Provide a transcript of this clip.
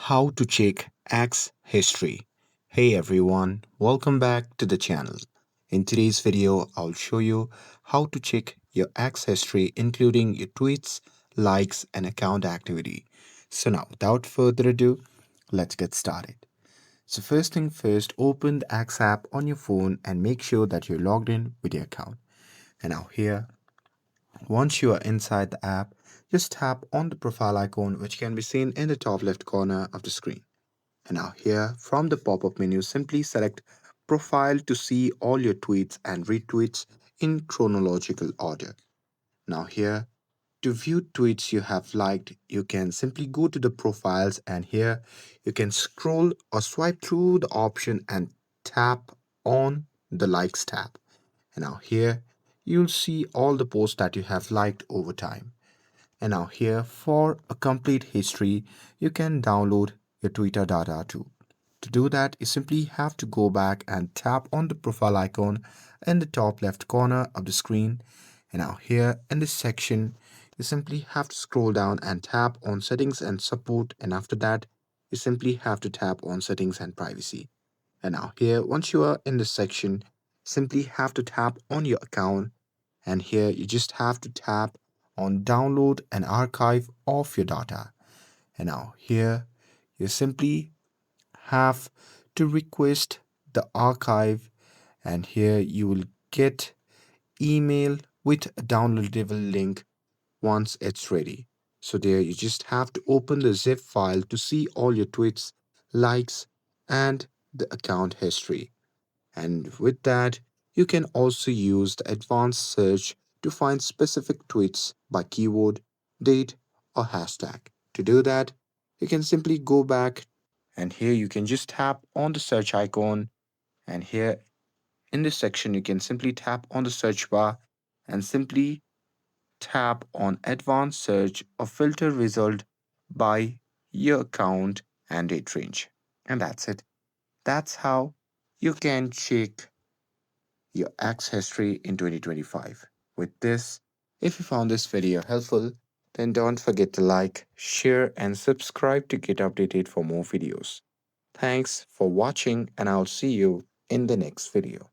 How to check X history. Hey everyone, welcome back to the channel. In today's video, I'll show you how to check your X history, including your tweets, likes, and account activity. So now, without further ado, let's get started. So first thing first, open the X app on your phone and make sure that you're logged in with your account. And now here, once you are inside the app, just tap on the profile icon which can be seen in the top left corner of the screen. And now here from the pop-up menu, simply select Profile to see all your tweets and retweets in chronological order. Now here, to view tweets you have liked, you can simply go to the profiles and here you can scroll or swipe through the option and tap on the likes tab. And now here, you'll see all the posts that you have liked over time. And now here, for a complete history, you can download your Twitter data too. To do that, you simply have to go back and tap on the profile icon in the top left corner of the screen. And now here in this section, you simply have to scroll down and tap on settings and support. And after that, you simply have to tap on settings and privacy. And now here, once you are in this section, simply have to tap on your account. And here you just have to tap on download and archive of your data. And now here, you simply have to request the archive, and here you will get email with a downloadable link once it's ready. So there you just have to open the zip file to see all your tweets, likes, and the account history. And with that, you can also use the advanced search to find specific tweets by keyword, date, or hashtag. To do that, you can simply go back and here you can just tap on the search icon. And here in this section, you can simply tap on the search bar and simply tap on advanced search or filter result by your account and date range. And that's it. That's how you can check your X history in 2025. With this, if you found this video helpful, then don't forget to like, share, and subscribe to get updated for more videos. Thanks for watching, and I'll see you in the next video.